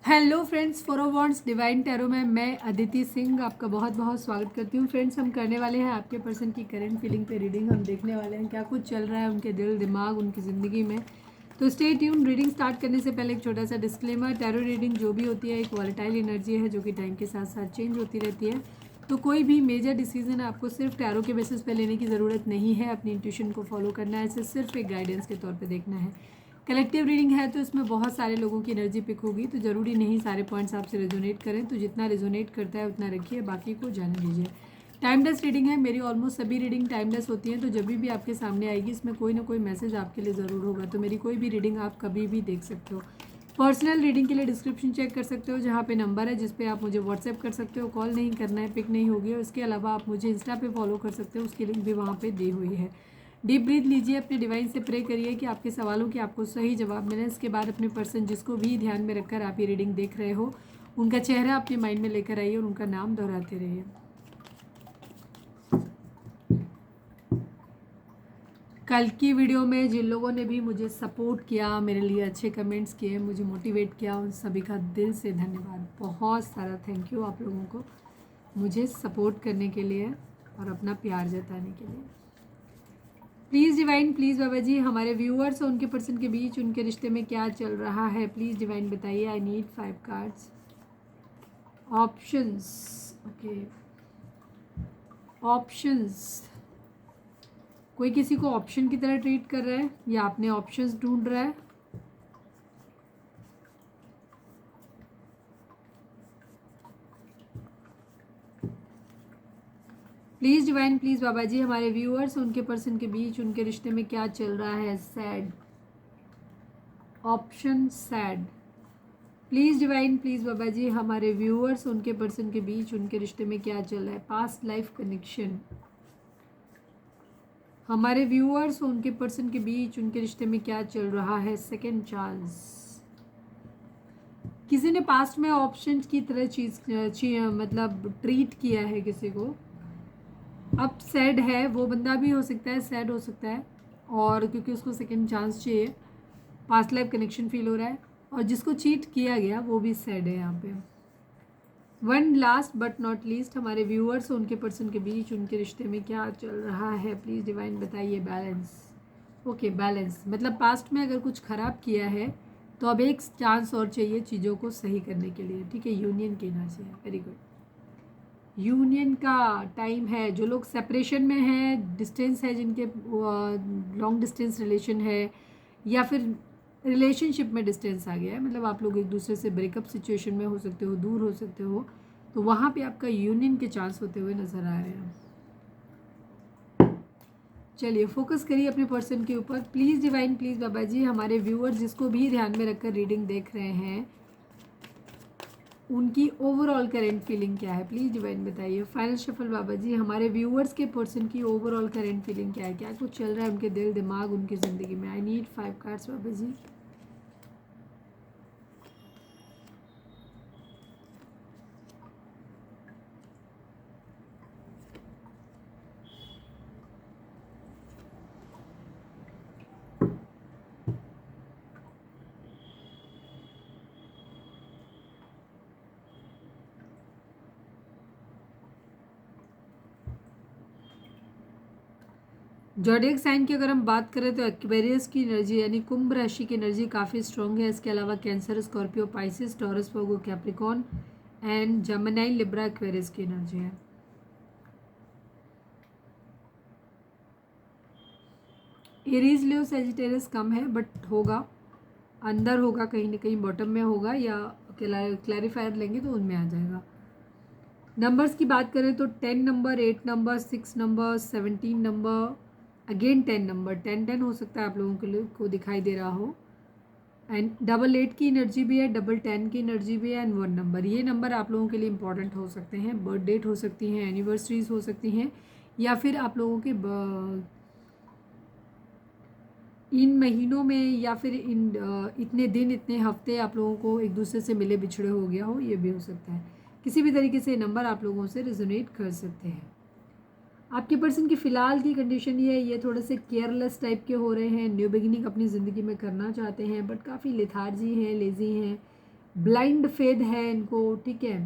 Hello friends, फोरोवॉन्ट्स divine tarot में मैं अदिति सिंह आपका बहुत बहुत स्वागत करती हूँ। फ्रेंड्स, हम करने वाले हैं आपके पर्सन की करंट फीलिंग पे रीडिंग। हम देखने वाले हैं क्या कुछ चल रहा है उनके दिल दिमाग उनकी ज़िंदगी में। तो स्टे ट्यून। रीडिंग स्टार्ट करने से पहले एक छोटा सा डिस्क्लेमर, टैरो रीडिंग जो भी होती है एक वॉलेटाइल एनर्जी है जो कि टाइम के साथ साथ चेंज होती रहती है। तो कोई भी मेजर डिसीजन आपको सिर्फ टैरो के बेसिस पे लेने की ज़रूरत नहीं है। अपनी इंट्यूशन को फॉलो करना है, इसे सिर्फ एक गाइडेंस के तौर पे देखना है। कलेक्टिव रीडिंग है तो इसमें बहुत सारे लोगों की एनर्जी पिक होगी, तो ज़रूरी नहीं सारे पॉइंट्स आपसे रेजोनेट करें। तो जितना रेजोनेट करता है उतना रखिए, बाकी को जाने दीजिए। टाइमलेस रीडिंग है, मेरी ऑलमोस्ट सभी रीडिंग टाइमलेस होती हैं। तो जब भी आपके सामने आएगी इसमें कोई ना कोई मैसेज आपके लिए ज़रूर होगा। तो मेरी कोई भी रीडिंग आप कभी भी देख सकते हो। पर्सनल रीडिंग के लिए डिस्क्रिप्शन चेक कर सकते हो, जहाँ पे नंबर है जिस पे आप मुझे व्हाट्सएप कर सकते हो। कॉल नहीं करना है, पिक नहीं होगी। और इसके अलावा आप मुझे इंस्टा पे फॉलो कर सकते हो, उसकी लिंक भी वहाँ पे दी हुई है। डीप ब्रीथ लीजिए, अपने डिवाइन से प्रे करिए कि आपके सवालों के आपको सही जवाब मिले। इसके बाद अपने पर्सन जिसको भी ध्यान में रखकर आप ये रीडिंग देख रहे हो उनका चेहरा अपने माइंड में लेकर आइए और उनका नाम दोहराते रहिए। कल की वीडियो में जिन लोगों ने भी मुझे सपोर्ट किया, मेरे लिए अच्छे कमेंट्स किए, मुझे मोटिवेट किया, उन सभी का दिल से धन्यवाद। बहुत सारा थैंक यू आप लोगों को मुझे सपोर्ट करने के लिए और अपना प्यार जताने के लिए। प्लीज़ डिवाइन, प्लीज़ बाबा जी, हमारे व्यूअर्स और उनके पर्सन के बीच उनके रिश्ते में क्या चल रहा है, प्लीज़ डिवाइन बताइए। I need 5 cards. Options, okay, options. कोई किसी को ऑप्शन की तरह ट्रीट कर रहा है या आपने ऑप्शंस ढूंढ रहा है। प्लीज़ डिवाइन, प्लीज़ बाबा जी, हमारे व्यूअर्स उनके पर्सन के बीच उनके रिश्ते में क्या चल रहा है। Sad, option sad. Please divine, please बाबा जी, हमारे व्यूअर्स उनके पर्सन के बीच उनके रिश्ते में क्या चल रहा है। Past life connection. हमारे व्यूअर्स उनके पर्सन के बीच उनके रिश्ते में क्या चल रहा है। Second chance. किसी ने पास्ट में ऑप्शन की तरह मतलब ट्रीट किया है किसी को। अब सैड है, वो बंदा भी हो सकता है, सैड हो सकता है, और क्योंकि उसको सेकेंड चांस चाहिए, पास्ट लाइफ कनेक्शन फील हो रहा है, और जिसको चीट किया गया वो भी सैड है यहाँ पे। One last but not least, हमारे व्यूअर्स उनके पर्सन के बीच उनके रिश्ते में क्या चल रहा है। प्लीज़ डिवाइन बताइए। बैलेंस, ओके, बैलेंस मतलब पास्ट में अगर कुछ ख़राब किया है तो अब एक चांस और चाहिए चीज़ों को सही करने के लिए। ठीक है, यूनियन की एनर्जी है, वेरी गुड। यूनियन का टाइम है। जो लोग सेपरेशन में हैं, डिस्टेंस है, जिनके लॉन्ग डिस्टेंस रिलेशन है, या फिर रिलेशनशिप में डिस्टेंस आ गया है, मतलब आप लोग एक दूसरे से ब्रेकअप सिचुएशन में हो सकते हो, दूर हो सकते हो, तो वहाँ पे आपका यूनियन के चांस होते हुए नज़र आ रहे हैं। चलिए फोकस करिए अपने पर्सन के ऊपर। प्लीज़ डिवाइन, प्लीज़ बाबा जी, हमारे व्यूअर जिसको भी ध्यान में रखकर रीडिंग देख रहे हैं उनकी ओवरऑल करेंट फीलिंग क्या है। प्लीज़ डिवाइन बताइए। फाइनल शफल बाबा जी, हमारे व्यूअर्स के पर्सन की ओवरऑल करेंट फीलिंग क्या है, क्या कुछ चल रहा है उनके दिल दिमाग उनकी ज़िंदगी में। I need 5 cards Baba ji. Zodiac sign की अगर हम बात करें तो एक्वेरियस की एनर्जी यानी कुंभ राशि की एनर्जी काफ़ी स्ट्रॉन्ग है। इसके अलावा cancer, Scorpio, Pisces, taurus, Virgo, Capricorn and Gemini, Libra, Aquarius की एनर्जी है। एरीज, लियो, सेजिटेरियस कम है बट होगा, अंदर होगा, कहीं ना कहीं बॉटम में होगा, या क्लैरिफायर लेंगे तो उनमें आ जाएगा। नंबर्स की बात करें तो 10 number, 8 number, 6 number, 17 number, again 10 number, 10 हो सकता है आप लोगों के लिए को दिखाई दे रहा हो। एंड 88 की एनर्जी भी है, 1010 की एनर्जी भी है, एंड 1 नंबर। ये नंबर आप लोगों के लिए इंपॉर्टेंट हो सकते हैं। बर्थ डेट हो सकती हैं, एनिवर्सरीज हो सकती हैं, या फिर आप लोगों के इन महीनों में, या फिर इतने दिन इतने हफ्ते आप लोगों को एक दूसरे से मिले बिछड़े हो गया हो, ये भी हो सकता है। किसी भी तरीके से नंबर आप लोगों से रिजोनेट कर सकते हैं। आपके पर्सन की फ़िलहाल की कंडीशन ये है, ये थोड़े से केयरलेस टाइप के हो रहे हैं। न्यू बिगिनिंग अपनी ज़िंदगी में करना चाहते हैं बट काफ़ी लेथार्जी हैं, लेज़ी हैं, ब्लाइंड फेथ है इनको, ठीक है।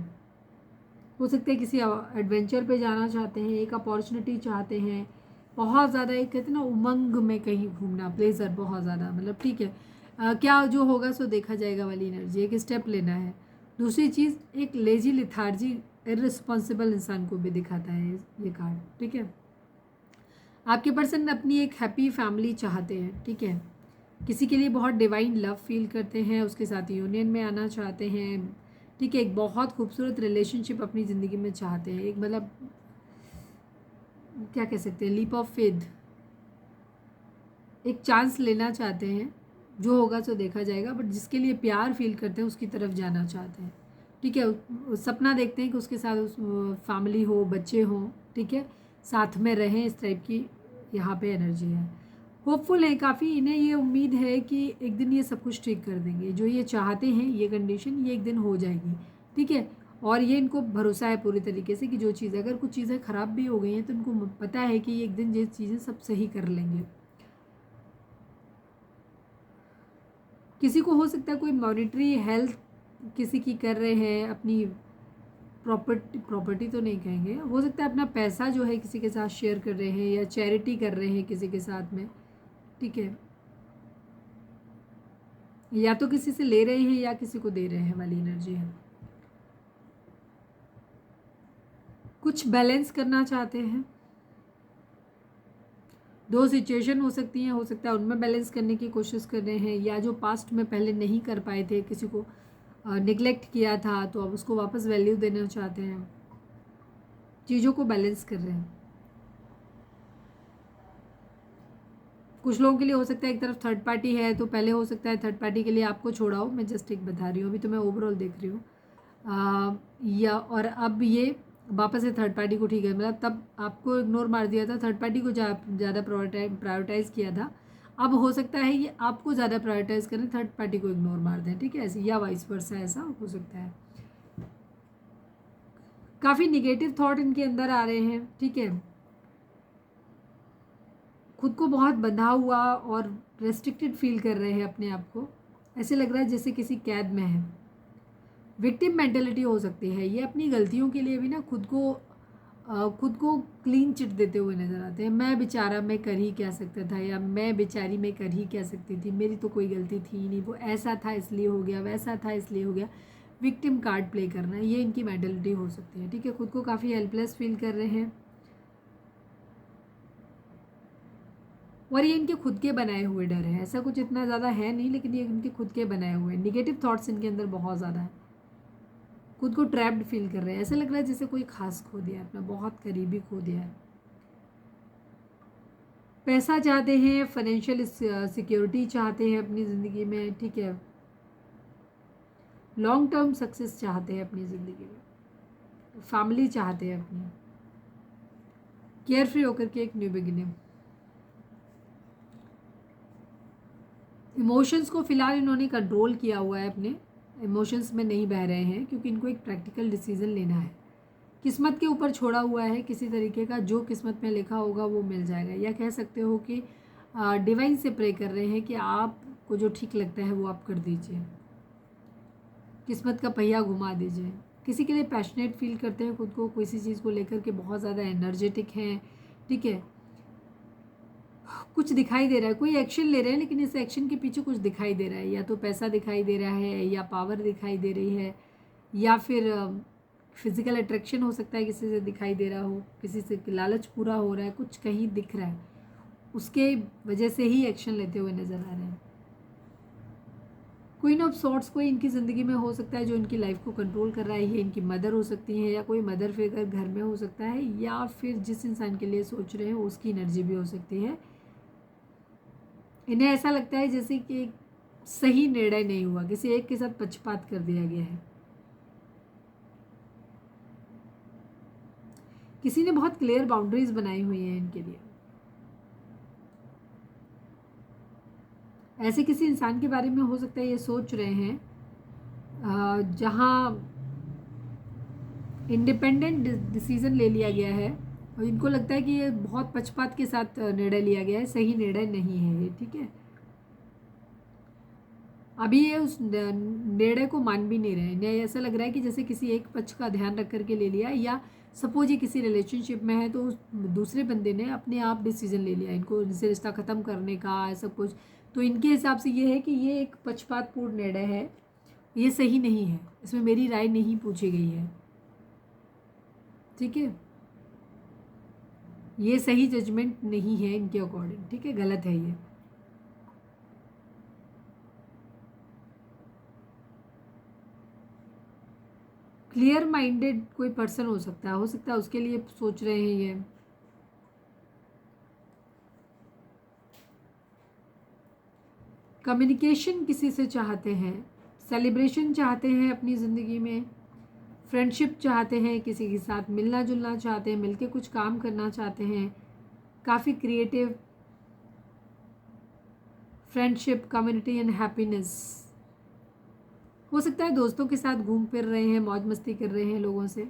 हो सकता है किसी एडवेंचर पे जाना चाहते हैं, एक अपॉर्चुनिटी चाहते हैं, बहुत ज़्यादा एक कहते हैं ना उमंग में कहीं घूमना, प्लेजर बहुत ज़्यादा, मतलब ठीक है। क्या जो होगा सो देखा जाएगा वाली एनर्जी, एक स्टेप लेना है। दूसरी चीज़, एक लेजी लिथार्जी इररिस्पॉन्सिबल इंसान को भी दिखाता है ये कार्ड, ठीक है। आपके पर्सन अपनी एक हैप्पी फैमिली चाहते हैं, ठीक है। किसी के लिए बहुत डिवाइन लव फील करते हैं, उसके साथ यूनियन में आना चाहते हैं, ठीक है। एक बहुत खूबसूरत रिलेशनशिप अपनी ज़िंदगी में चाहते हैं, एक मतलब क्या कह सकते हैं, लीप ऑफ फेथ, एक चांस लेना चाहते हैं। जो होगा सो देखा जाएगा, बट जिसके लिए प्यार फील करते हैं उसकी तरफ जाना चाहते हैं, ठीक है। सपना देखते हैं कि उसके साथ उस फैमिली हो, बच्चे हों, ठीक है, साथ में रहें, इस टाइप की यहाँ पे एनर्जी है। होपफुल है काफ़ी, इन्हें ये उम्मीद है कि एक दिन ये सब कुछ ठीक कर देंगे, जो ये चाहते हैं ये कंडीशन ये एक दिन हो जाएगी, ठीक है। और ये इनको भरोसा है पूरी तरीके से कि जो चीज़, अगर कुछ चीज़ें ख़राब भी हो गई हैं तो इनको पता है कि ये एक दिन ये चीज़ें सब सही कर लेंगे। किसी को हो सकता है कोई मॉनिटरी हेल्थ किसी की कर रहे हैं, अपनी प्रॉपर्टी तो नहीं कहेंगे, हो सकता है अपना पैसा जो है किसी के साथ शेयर कर रहे हैं या चैरिटी कर रहे हैं किसी के साथ में, ठीक है। या तो किसी से ले रहे हैं या किसी को दे रहे हैं वाली एनर्जी है। कुछ बैलेंस करना चाहते हैं, दो सिचुएशन हो सकती हैं, हो सकता है उनमें बैलेंस करने की कोशिश कर रहे हैं, या जो पास्ट में पहले नहीं कर पाए थे, किसी को निगलेक्ट किया था तो अब उसको वापस वैल्यू देना चाहते हैं, चीज़ों को बैलेंस कर रहे हैं। कुछ लोगों के लिए हो सकता है एक तरफ थर्ड पार्टी है, तो पहले हो सकता है थर्ड पार्टी के लिए आपको छोड़ा हो, मैं जस्ट एक बता रही हूँ, अभी तो मैं ओवरऑल देख रही हूँ। या और अब ये वापस से थर्ड पार्टी को, ठीक है, मतलब तब आपको इग्नोर मार दिया था, थर्ड पार्टी को ज़्यादा प्रायोरिटाइज़ किया था, अब हो सकता है ये आपको ज़्यादा प्रायोरिटाइज़ करें, थर्ड पार्टी को इग्नोर मार दें, ठीक है, ऐसे या वाइस वर्सा ऐसा हो सकता है। काफ़ी निगेटिव थॉट इनके अंदर आ रहे हैं, ठीक है। खुद को बहुत बंधा हुआ और रेस्ट्रिक्टेड फील कर रहे हैं अपने आप को, ऐसे लग रहा है जैसे किसी कैद में है। विक्टिम मेंटेलिटी हो सकती है, ये अपनी गलतियों के लिए भी ना खुद को क्लीन चिट देते हुए नज़र आते हैं। मैं बेचारा, मैं कर ही क्या सकता था, या मैं बेचारी, मैं कर ही क्या सकती थी, मेरी तो कोई गलती थी ही नहीं, वो ऐसा था इसलिए हो गया, वैसा था इसलिए हो गया। विक्टिम कार्ड प्ले करना, ये इनकी मेंटेलिटी हो सकती है, ठीक है। खुद को काफ़ी हेल्पलेस फील कर रहे हैं, और ये इनके खुद के बनाए हुए डर है, ऐसा कुछ इतना ज़्यादा है नहीं, लेकिन ये इनके खुद के बनाए हुए हैं। निगेटिव थॉट्स इनके अंदर बहुत ज़्यादा है, खुद को ट्रैप्ड फील कर रहे हैं, ऐसा लग रहा है जैसे कोई खास खो दिया है, अपना बहुत करीबी खो दिया है। पैसा चाहते हैं, फाइनेंशियल सिक्योरिटी चाहते हैं अपनी ज़िंदगी में, ठीक है। लॉन्ग टर्म सक्सेस चाहते हैं अपनी ज़िंदगी में, फैमिली चाहते हैं अपनी, केयर फ्री होकर के एक न्यू बिगिनिंग। इमोशंस को फ़िलहाल इन्होंने कंट्रोल किया हुआ है, अपने इमोशंस में नहीं बह रहे हैं, क्योंकि इनको एक प्रैक्टिकल डिसीजन लेना है। किस्मत के ऊपर छोड़ा हुआ है किसी तरीके का, जो किस्मत में लिखा होगा वो मिल जाएगा, या कह सकते हो कि डिवाइन से प्रे कर रहे हैं कि आपको जो ठीक लगता है वो आप कर दीजिए, किस्मत का पहिया घुमा दीजिए। किसी के लिए पैशनेट फील करते हैं खुद को, किसी चीज़ को लेकर के बहुत ज़्यादा एनर्जेटिक हैं, ठीक है। कुछ दिखाई दे रहा है, कोई एक्शन ले रहे हैं, लेकिन इस एक्शन के पीछे कुछ दिखाई दे रहा है, या तो पैसा दिखाई दे रहा है, या पावर दिखाई दे रही है, या फिर फिज़िकल अट्रैक्शन हो सकता है, किसी से दिखाई दे रहा हो, किसी से लालच पूरा हो रहा है, कुछ कहीं दिख रहा है, उसके वजह से ही एक्शन लेते हुए नज़र आ रहे हैं। क्वीन ऑफ सॉर्ट्स कोई इनकी ज़िंदगी में हो सकता है जो इनकी लाइफ को कंट्रोल कर रहा है, ये इनकी मदर हो सकती है, या कोई मदर फिगर घर में हो सकता है, या फिर जिस इंसान के लिए सोच रहे हैं उसकी एनर्जी भी हो सकती है। इन्हें ऐसा लगता है जैसे कि सही निर्णय नहीं हुआ, किसी एक के साथ पक्षपात कर दिया गया है, किसी ने बहुत क्लियर बाउंड्रीज बनाई हुई हैं इनके लिए। ऐसे किसी इंसान के बारे में हो सकता है ये सोच रहे हैं जहाँ इंडिपेंडेंट डिसीजन ले लिया गया है, और इनको लगता है कि ये बहुत पक्षपात के साथ निर्णय लिया गया है, सही निर्णय नहीं है ये, ठीक है। अभी ये उस निर्णय को मान भी नहीं रहे हैं। ऐसा लग रहा है कि जैसे किसी एक पक्ष का ध्यान रख करके ले लिया, या सपोज ये किसी रिलेशनशिप में है तो उस दूसरे बंदे ने अपने आप डिसीजन ले लिया इनको इनसे रिश्ता ख़त्म करने का, ऐसा कुछ। तो इनके हिसाब से ये है कि ये एक पक्षपातपूर्ण निर्णय है, ये सही नहीं है, इसमें मेरी राय नहीं पूछी गई है, ठीक है। ये सही जजमेंट नहीं है इनके अकॉर्डिंग, ठीक है, गलत है ये। क्लियर माइंडेड कोई पर्सन हो सकता है उसके लिए सोच रहे हैं ये। कम्युनिकेशन किसी से चाहते हैं, सेलिब्रेशन चाहते हैं अपनी ज़िंदगी में, फ्रेंडशिप चाहते हैं, किसी के साथ मिलना जुलना चाहते हैं, मिलके कुछ काम करना चाहते हैं, काफ़ी creative friendship, community and happiness. हो सकता है दोस्तों के साथ घूम फिर रहे हैं, मौज मस्ती कर रहे हैं, लोगों से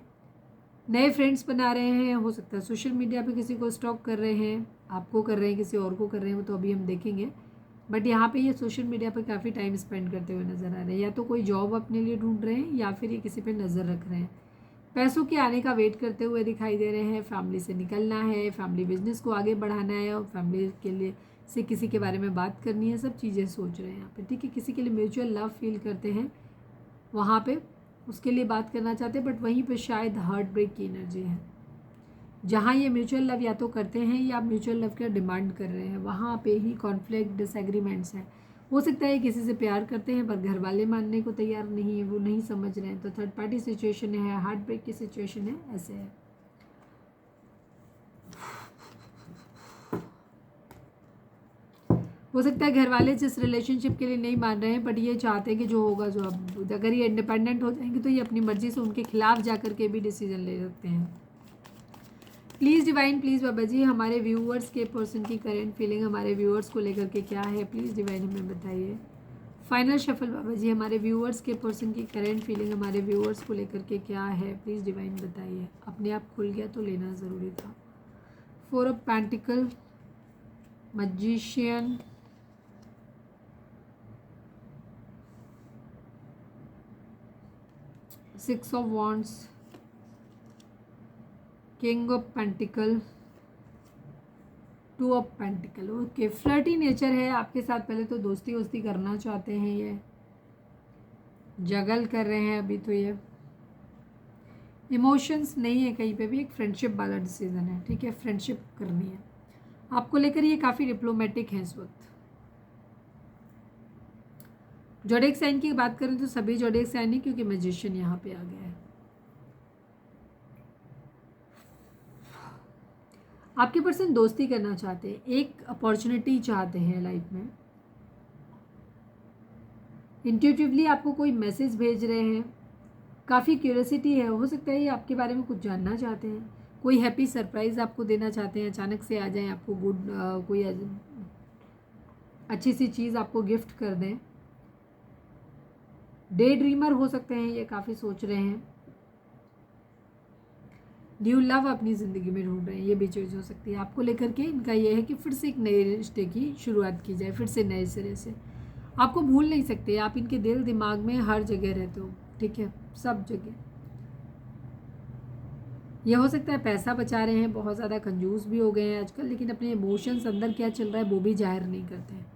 नए फ्रेंड्स बना रहे हैं। हो सकता है सोशल मीडिया पे किसी को स्टॉक कर रहे हैं, आपको कर रहे हैं, किसी और को कर रहे हैं, वो तो अभी हम देखेंगे। बट यहाँ पे ये सोशल मीडिया पे काफ़ी टाइम स्पेंड करते हुए नज़र आ रहे हैं। या तो कोई जॉब अपने लिए ढूंढ रहे हैं, या फिर ये किसी पे नज़र रख रहे हैं, पैसों के आने का वेट करते हुए दिखाई दे रहे हैं। फैमिली से निकलना है, फैमिली बिजनेस को आगे बढ़ाना है, और फैमिली के लिए से किसी के बारे में बात करनी है, सब चीज़ें सोच रहे हैं यहाँ पे, ठीक है। किसी के लिए म्यूचुअल लव फील करते हैं वहाँ पे, उसके लिए बात करना चाहते हैं। बट वहीं पे शायद हार्ट ब्रेक की एनर्जी है, जहाँ ये म्यूचुअल लव या तो करते हैं या म्यूचुअल लव का डिमांड कर रहे हैं, वहाँ पे ही कॉन्फ्लिक्ट डिसएग्रीमेंट्स हैं। हो सकता है किसी से प्यार करते हैं पर घर वाले मानने को तैयार नहीं है, वो नहीं समझ रहे हैं, तो थर्ड पार्टी सिचुएशन है, हार्ट ब्रेक की सिचुएशन है, ऐसे है। हो सकता है घर वाले जिस रिलेशनशिप के लिए नहीं मान रहे हैं, बट ये चाहते हैं कि जो होगा जो, अब अगर ये इंडिपेंडेंट हो जाएंगे तो ये अपनी मर्जी से उनके खिलाफ जा कर के भी डिसीजन ले सकते हैं। प्लीज़ डिवाइन, प्लीज़ बाबा जी, हमारे व्यूअर्स के पर्सन की करेंट फीलिंग हमारे व्यूअर्स को लेकर के क्या है, प्लीज़ डिवाइन हमें बताइए। फाइनल शफल बाबा जी, हमारे व्यूअर्स के पर्सन की करेंट फीलिंग हमारे व्यूअर्स को लेकर के क्या है, प्लीज़ डिवाइन बताइए। अपने आप खुल गया तो लेना ज़रूरी था। 4 of pentacle, magician, six of wands, king of pentacle, 2 of pentacle. Okay, flirty nature है आपके साथ। पहले तो दोस्ती वोस्ती करना चाहते हैं, ये जगल कर रहे हैं अभी तो। ये इमोशंस नहीं है कहीं पे भी, एक फ्रेंडशिप वाला डिसीजन है, ठीक है, फ्रेंडशिप करनी है आपको लेकर। ये काफ़ी डिप्लोमेटिक है इस वक्त। जोडिएक साइन की बात करें तो सभी जोडिएक साइन है, क्योंकि मैजिशियन यहाँ पे आ गया है। आपके पर्सन दोस्ती करना चाहते हैं, एक अपॉर्चुनिटी चाहते हैं लाइफ में। इंट्यूटिवली आपको कोई मैसेज भेज रहे हैं, काफ़ी क्यूरियोसिटी है। हो सकता है ये आपके बारे में कुछ जानना चाहते हैं, कोई हैप्पी सरप्राइज़ आपको देना चाहते हैं, अचानक से आ जाएं आपको कोई अच्छी सी चीज़ आपको गिफ्ट कर दें। डे ड्रीमर हो सकते हैं, ये काफ़ी सोच रहे हैं। न्यू लव अपनी ज़िंदगी में ढूंढ रहे हैं, ये भी चीज़ हो सकती है आपको लेकर के। इनका ये है कि फिर से एक नए रिश्ते की शुरुआत की जाए, फिर से नए सिरे से। आपको भूल नहीं सकते, आप इनके दिल दिमाग में हर जगह रहते हो, ठीक है, सब जगह। यह हो सकता है पैसा बचा रहे हैं, बहुत ज़्यादा कंजूस भी हो गए हैं आजकल, लेकिन अपने इमोशंस अंदर क्या चल रहा है वो भी जाहिर नहीं करते हैं।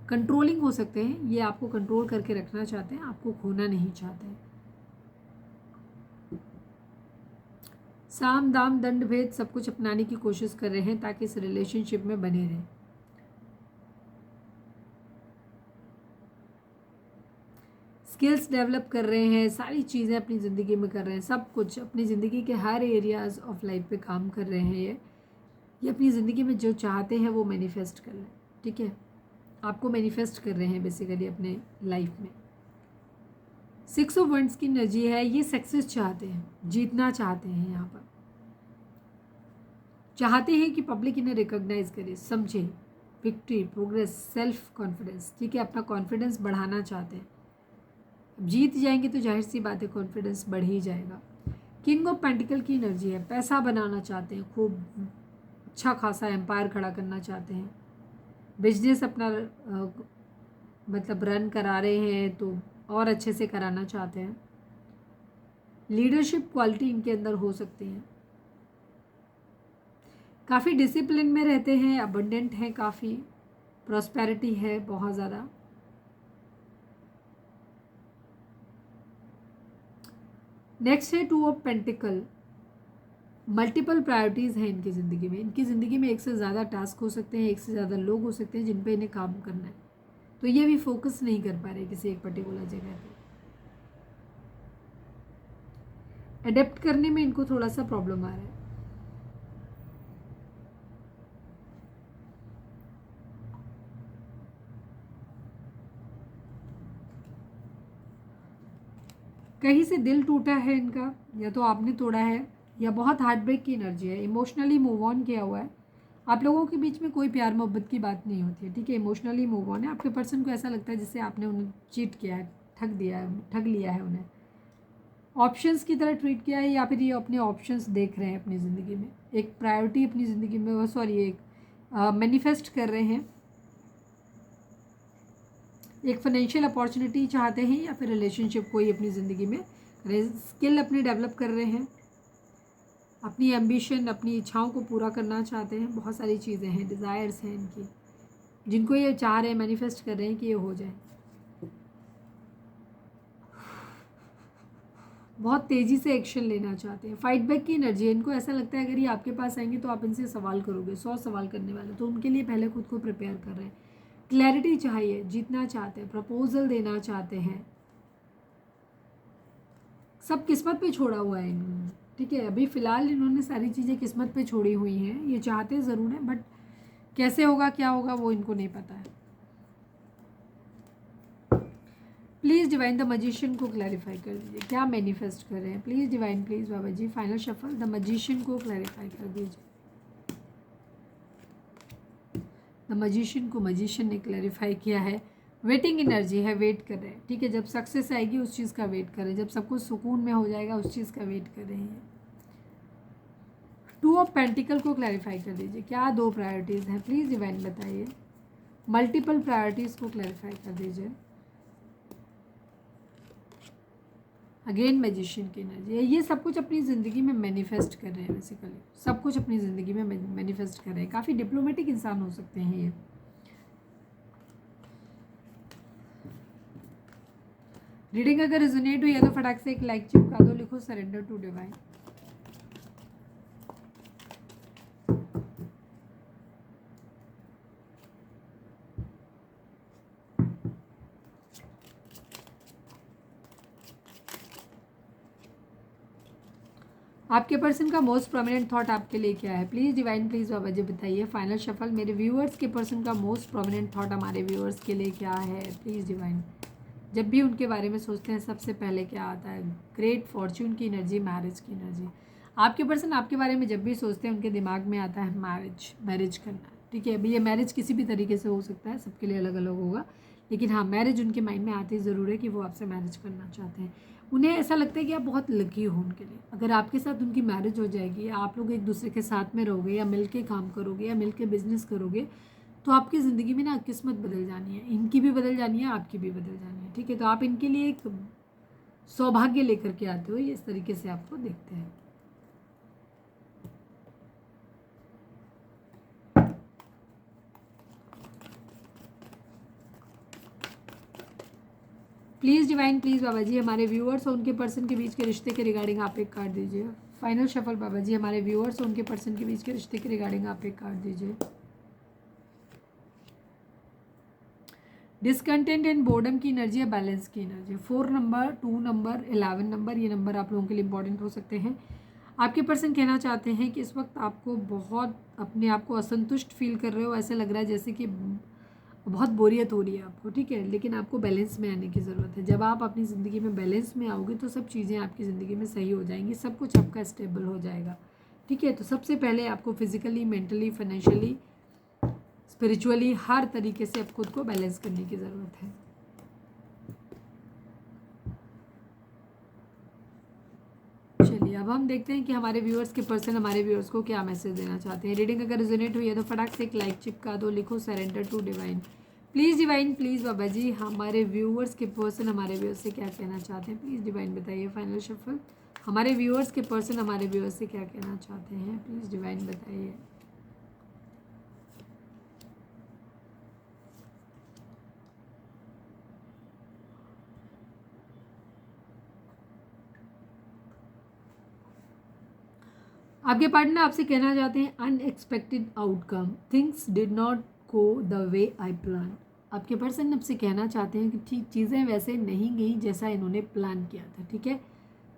कंट्रोलिंग हो सकते हैं, ये आपको कंट्रोल करके रखना चाहते हैं, आपको खोना नहीं चाहते हैं। साम दाम दंड भेद सब कुछ अपनाने की कोशिश कर रहे हैं ताकि इस रिलेशनशिप में बने रहें। स्किल्स डेवलप कर रहे हैं, सारी चीज़ें अपनी ज़िंदगी में कर रहे हैं, सब कुछ अपनी ज़िंदगी के हर एरियाज़ ऑफ लाइफ पे काम कर रहे हैं। ये अपनी ज़िंदगी में जो चाहते हैं वो मैनिफेस्ट कर रहे हैं, ठीक है, आपको मैनिफेस्ट कर रहे हैं बेसिकली अपने लाइफ में। 6 ऑफ वंड्स की एनर्जी है, ये सक्सेस चाहते हैं, जीतना चाहते हैं, यहाँ पर चाहते हैं कि पब्लिक इन्हें रिकॉग्नाइज करे, समझे, विक्ट्री, प्रोग्रेस, सेल्फ कॉन्फिडेंस, ठीक है, अपना कॉन्फिडेंस बढ़ाना चाहते हैं। जीत जाएंगे तो जाहिर सी बात है कॉन्फिडेंस बढ़ ही जाएगा। किंग ऑफ पेंटिकल की एनर्जी है, पैसा बनाना चाहते हैं, खूब अच्छा खासा एम्पायर खड़ा करना चाहते हैं, बिजनेस अपना मतलब रन करा रहे हैं तो और अच्छे से कराना चाहते हैं। लीडरशिप क्वालिटी इनके अंदर हो सकती है। काफ़ी डिसिप्लिन में रहते हैं, अबंडेंट हैं, काफ़ी प्रॉस्पेरिटी है बहुत ज़्यादा। नेक्स्ट है 2 ऑफ पेंटिकल। मल्टीपल प्रायोरिटीज़ हैं इनकी ज़िंदगी में। इनकी ज़िंदगी में एक से ज़्यादा टास्क हो सकते हैं, एक से ज़्यादा लोग हो सकते हैं जिन पे इन्हें काम करना है, तो ये भी फोकस नहीं कर पा रहे किसी एक पर्टिकुलर जगह पे। अडेप्ट करने में इनको थोड़ा सा प्रॉब्लम आ रहा है। कहीं से दिल टूटा है इनका, या तो आपने तोड़ा है, या बहुत हार्ट ब्रेक की एनर्जी है। इमोशनली मूव ऑन किया हुआ है। आप लोगों के बीच में कोई प्यार मोहब्बत की बात नहीं होती है, ठीक है। इमोशनली मूव ऑन है। आपके पर्सन को ऐसा लगता है जैसे आपने उन्हें चीट किया है, ठग लिया है, उन्हें ऑप्शंस की तरह ट्रीट किया है, या फिर ये अपने ऑप्शंस देख रहे हैं अपनी ज़िंदगी में, एक प्रायोरिटी अपनी ज़िंदगी में, सॉरी, एक मैनिफेस्ट कर रहे हैं, एक फाइनेंशियल अपॉर्चुनिटी चाहते हैं, या फिर रिलेशनशिप कोई अपनी ज़िंदगी में, स्किल अपनी डेवलप कर रहे हैं, अपनी एम्बिशन, अपनी इच्छाओं को पूरा करना चाहते हैं। बहुत सारी चीज़ें हैं, डिज़ायर्स हैं इनकी, जिनको ये चाह रहे हैं, मैनिफेस्ट कर रहे हैं कि ये हो जाए। बहुत तेज़ी से एक्शन लेना चाहते हैं। फाइट बैक की एनर्जी है। इनको ऐसा लगता है अगर ये आपके पास आएंगे तो आप इनसे सवाल करोगे, 100 सवाल करने वाले, तो उनके लिए पहले खुद को प्रिपेयर कर रहे हैं। क्लैरिटी चाहिए, जीतना चाहते हैं, प्रपोजल देना चाहते हैं। सब किस्मत पे छोड़ा हुआ है इन्होंने, ठीक है। अभी फ़िलहाल इन्होंने सारी चीज़ें किस्मत पे छोड़ी हुई हैं। ये चाहते ज़रूर हैं, बट कैसे होगा, क्या होगा, वो इनको नहीं पता है। प्लीज़ डिवाइन द मजिशियन को क्लैरिफाई कर दीजिए, क्या मैनिफेस्ट कर रहे हैं। Please divine, please Baba ji, final shuffle the magician को क्लैरिफाई कर दीजिए। द मजिशियन को मजिशियन ने क्लैरिफाई किया है। वेटिंग एनर्जी है, वेट कर रहे हैं, ठीक है। जब सक्सेस आएगी उस चीज़ का वेट कर रहे हैं, जब सब कुछ सुकून में हो जाएगा उस चीज़ का वेट कर रहे हैं। 2 ऑफ पेंटिकल को क्लैरिफाई कर दीजिए, क्या 2 प्रायोरिटीज़ हैं, प्लीज़ डिवाइन बताइए। मल्टीपल प्रायोरिटीज़ को क्लैरिफाई कर दीजिए। अगेन मैजिशियन की एनर्जी है। ये सब कुछ अपनी ज़िंदगी में मैनिफेस्ट कर रहे हैं, बेसिकली सब कुछ अपनी ज़िंदगी में मैनिफेस्ट कर रहे हैं। काफ़ी डिप्लोमेटिक इंसान हो सकते हैं ये। रीडिंग अगर रेजोनेट हुई है तो फटाक से एक लाइक चिपका दो, लिखो सरेंडर टू डिवाइन। आपके पर्सन का मोस्ट प्रोमिनेंट थॉट आपके लिए क्या है, प्लीज़ डिवाइन, प्लीज़ बाबा जी बताइए। फाइनल शफल मेरे व्यूअर्स के पर्सन का मोस्ट प्रोमिनेंट थॉट हमारे व्यूअर्स के लिए क्या है, प्लीज़ डिवाइन। जब भी उनके बारे में सोचते हैं सबसे पहले क्या आता है, ग्रेट फॉर्च्यून की एनर्जी, मैरिज की एनर्जी। आपके पर्सन आपके बारे में जब भी सोचते हैं उनके दिमाग में आता है मैरिज करना, ठीक है। अभी ये मैरिज किसी भी तरीके से हो सकता है, सबके लिए अलग अलग होगा, लेकिन हाँ, मैरिज उनके माइंड में आती ज़रूर है कि वो आपसे मैरिज करना चाहते हैं। उन्हें ऐसा लगता है कि आप बहुत लकी हो उनके लिए। अगर आपके साथ उनकी मैरिज हो जाएगी, या आप लोग एक दूसरे के साथ में रहोगे, या मिल के काम करोगे, या मिल के बिजनेस करोगे, तो आपकी ज़िंदगी में ना किस्मत बदल जानी है, इनकी भी बदल जानी है, आपकी भी बदल जानी है, ठीक है। तो आप इनके लिए एक सौभाग्य लेकर के आते हो, ये इस तरीके से आपको देखते हैं। प्लीज़ डिवाइन, प्लीज़ बाबा जी, हमारे व्यूअर्स और उनके पर्सन के बीच के रिश्ते के रिगार्डिंग आप एक कार्ड दीजिए। फाइनल शफल बाबा जी, हमारे व्यूअर्स और उनके पर्सन के बीच के रिश्ते के रिगार्डिंग आप एक कार्ड दीजिए। डिसकंटेंट एंड बोर्डम की एनर्जी या बैलेंस की एनर्जी। 4 नंबर, 2 नंबर, 11 नंबर, ये नंबर आप लोगों के लिए इंपॉर्टेंट हो सकते हैं। आपके पर्सन कहना चाहते हैं कि इस वक्त आपको बहुत अपने आप को असंतुष्ट फील कर रहे हो, ऐसे लग रहा है जैसे कि बहुत बोरियत हो रही है आपको, ठीक है। लेकिन आपको बैलेंस में आने की ज़रूरत है। जब आप अपनी ज़िंदगी में बैलेंस में आओगे तो सब चीज़ें आपकी ज़िंदगी में सही हो जाएंगी, सब कुछ आपका स्टेबल हो जाएगा, ठीक है। तो सबसे पहले आपको फिजिकली, मेंटली, फाइनेंशियली, स्पिरिचुअली, हर तरीके से आप खुद को बैलेंस करने की ज़रूरत है। चलिए अब हम देखते हैं कि हमारे व्यूअर्स के पर्सन हमारे व्यूअर्स को क्या मैसेज देना चाहते हैं। रीडिंग अगर रिजोनेट हुई है तो फटाक से एक लाइक चिपका दो, लिखो surrender to divine. Please divine, please बाबा जी हमारे व्यूअर्स के पर्सन हमारे व्यूअर्स से क्या कहना चाहते हैं, प्लीज़ डिवाइन बताइए। फाइनल शफल, हमारे व्यूअर्स के पर्सन हमारे व्यूअर्स से क्या कहना चाहते हैं, प्लीज़ डिवाइन बताइए। आपके पार्टनर आपसे कहना चाहते हैं unexpected outcome, things did not go the way I plan. आपके पर्सन आपसे कहना चाहते हैं कि ठीक चीज़ें वैसे नहीं गई जैसा इन्होंने प्लान किया था, ठीक है।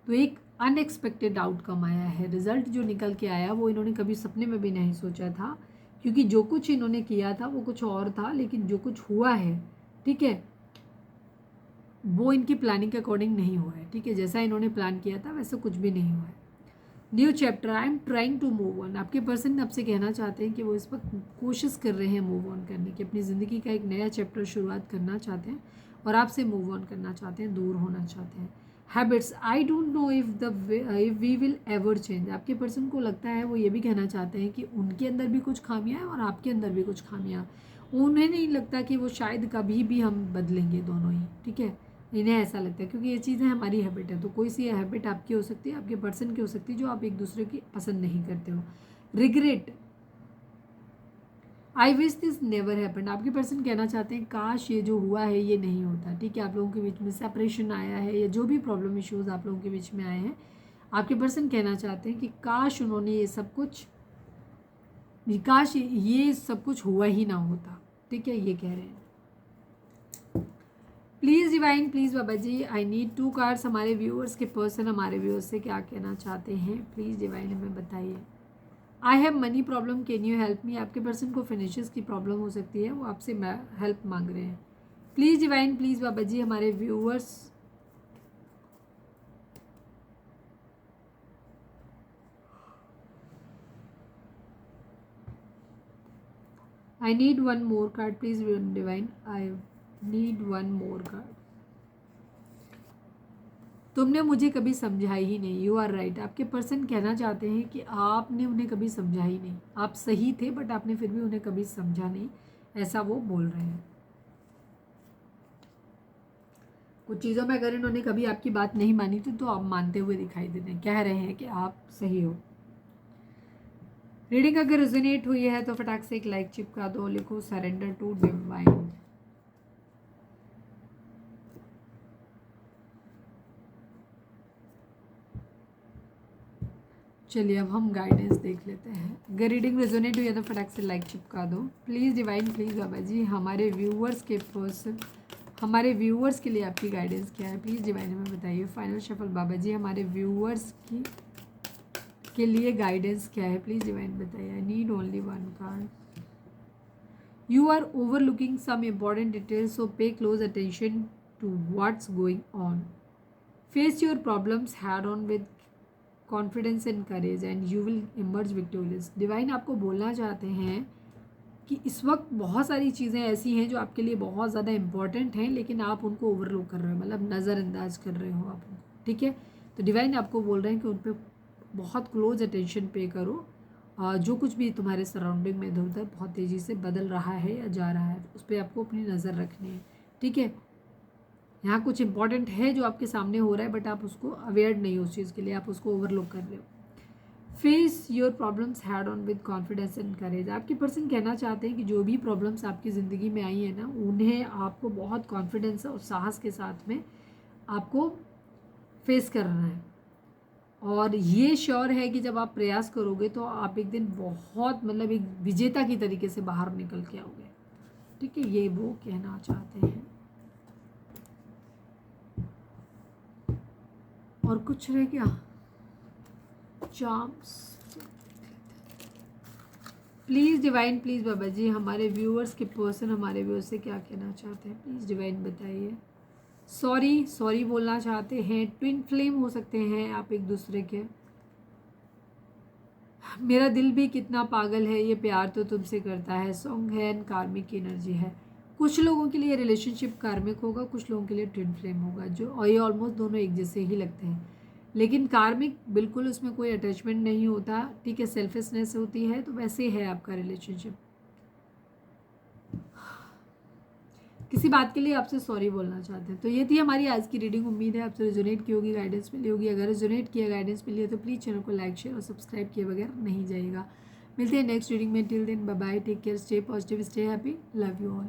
तो एक अनएक्सपेक्टेड आउटकम आया है, रिजल्ट जो निकल के आया वो इन्होंने कभी सपने में भी नहीं सोचा था, क्योंकि जो कुछ इन्होंने किया था वो कुछ और था, लेकिन जो कुछ हुआ है, ठीक है, वो इनकी प्लानिंग के अकॉर्डिंग नहीं हुआ है, ठीक है। जैसा इन्होंने प्लान किया था वैसा कुछ भी नहीं हुआ है। New chapter, I am trying to move on. आपके पर्सन आपसे कहना चाहते हैं कि वो इस वक्त कोशिश कर रहे हैं मूव ऑन करने की, अपनी ज़िंदगी का एक नया चैप्टर शुरुआत करना चाहते हैं और आपसे मूव ऑन करना चाहते हैं, दूर होना चाहते हैं। Habits, I don't know if we will ever change. आपके पर्सन को लगता है, वो ये भी कहना चाहते हैं कि उनके अंदर भी कुछ खामियां हैं और आपके अंदर भी कुछ खामियां, उन्हें नहीं लगता कि वो शायद कभी भी हम बदलेंगे दोनों ही, ठीक है। इन्हें ऐसा लगता है क्योंकि ये चीज़ें हमारी हैबिट है, तो कोई सी हैबिट आपकी हो सकती है, आपके पर्सन की हो सकती है, जो आप एक दूसरे की पसंद नहीं करते हो। Regret, I wish this never happened. आपके पर्सन कहना चाहते हैं काश ये जो हुआ है ये नहीं होता, ठीक है। आप लोगों के बीच में सेपरेशन आया है या जो भी प्रॉब्लम इश्यूज आप लोगों के बीच में आए हैं, आपके पर्सन कहना चाहते हैं कि काश उन्होंने ये सब कुछ, काश ये सब कुछ हुआ ही ना होता, ठीक है, ये कह रहे हैं। Please divine, please Baba ji I need 2 cards. हमारे व्यूअर्स के पर्सन हमारे व्यूअर्स से क्या कहना चाहते हैं, प्लीज़ डिवाइन हमें बताइए। I have money problem, can you help me. आपके पर्सन को फिनिशेस की प्रॉब्लम हो सकती है, वो आपसे हेल्प मांग रहे हैं। प्लीज़ डिवाइन, प्लीज़ बाबा जी हमारे viewers, I need 1 more card, please divine I need 1 more card. तुमने मुझे कभी समझा ही नहीं, यू आर राइट। आपके पर्सन कहना चाहते हैं कि आपने उन्हें कभी समझा ही नहीं, आप सही थे बट आपने फिर भी उन्हें कभी समझा नहीं, ऐसा वो बोल रहे हैं। कुछ चीज़ों में अगर इन्होंने कभी आपकी बात नहीं मानी थी तो आप मानते हुए दिखाई दे रहे हैं, कह रहे हैं कि आप सही हो। रीडिंग अगर रेजोनेट हुई है तो फटाक से एक लाइक चिपका दो, लिखो सरेंडर टू डिवाइन। चलिए अब हम गाइडेंस देख लेते हैं। अगर रीडिंग रेजोनेट हुई है तो फटाक से लाइक चिपका दो। प्लीज़ डिवाइन, प्लीज़ बाबा जी हमारे व्यूअर्स के पर्सन, हमारे व्यूअर्स के लिए आपकी गाइडेंस क्या है, प्लीज़ डिवाइन हमें बताइए। फाइनल शफल बाबा जी हमारे व्यूअर्स की के लिए गाइडेंस क्या है, प्लीज़ डिवाइन बताइए। I need only 1 card. You are overlooking some important details, so pay close attention to what's going on. Face your problems head on with confidence and courage and you will emerge victorious. Divine आपको बोलना चाहते हैं कि इस वक्त बहुत सारी चीज़ें ऐसी हैं जो आपके लिए बहुत ज़्यादा इंपॉर्टेंट हैं, लेकिन आप उनको ओवरलुक कर रहे हो, मतलब नज़रअंदाज कर रहे हो आप उनको, ठीक है। तो डिवाइन आपको बोल रहे हैं कि उन पर बहुत क्लोज अटेंशन पे करो। जो कुछ भी तुम्हारे सराउंडिंग में इधर उधर बहुत तेज़ी से बदल रहा है या जा रहा है, उस पर आपको अपनी नज़र रखनी है, ठीक है। यहाँ कुछ इंपॉर्टेंट है जो आपके सामने हो रहा है बट आप उसको अवेयर नहीं हो, उस चीज़ के लिए आप उसको ओवरलुक कर रहे हो। Face your problems had on with confidence and करेज। आपके पर्सन कहना चाहते हैं कि जो भी प्रॉब्लम्स आपकी ज़िंदगी में आई है ना, उन्हें आपको बहुत कॉन्फिडेंस और साहस के साथ में आपको फेस करना है। और ये श्योर है कि जब आप प्रयास करोगे तो आप एक दिन बहुत, मतलब एक विजेता की तरीके से बाहर निकल के आओगे, ठीक है, ये वो कहना चाहते हैं। और कुछ रह गया, चार्म्स। प्लीज़ डिवाइन, प्लीज़ बाबा जी हमारे व्यूअर्स के पर्सन हमारे व्यूअर्स से क्या कहना चाहते हैं, प्लीज़ डिवाइन बताइए। सॉरी, सॉरी बोलना चाहते हैं, ट्विन फ्लेम हो सकते हैं आप एक दूसरे के। मेरा दिल भी कितना पागल है, ये प्यार तो तुमसे करता है, सॉन्ग है एंड कार्मिक की एनर्जी है। कुछ लोगों के लिए रिलेशनशिप कार्मिक होगा, कुछ लोगों के लिए ट्विन फ्लेम होगा, जो और ये ऑलमोस्ट दोनों एक जैसे ही लगते हैं, लेकिन कार्मिक बिल्कुल उसमें कोई अटैचमेंट नहीं होता, ठीक है, सेल्फिशनेस होती है, तो वैसे है आपका रिलेशनशिप। किसी बात के लिए आपसे सॉरी बोलना चाहते हैं। तो ये थी हमारी आज की रीडिंग। उम्मीद है आपसे रेजोनेट की होगी, गाइडेंस मिली होगी। अगर रेजोनेट किया, गाइडेंस मिली है तो प्लीज़ चैनल को लाइक शेयर और सब्सक्राइब किए बगैर नहीं जाइएगा। मिलते हैं नेक्स्ट रीडिंग में। Till then bye bye, take care, stay positive, stay happy, love you all.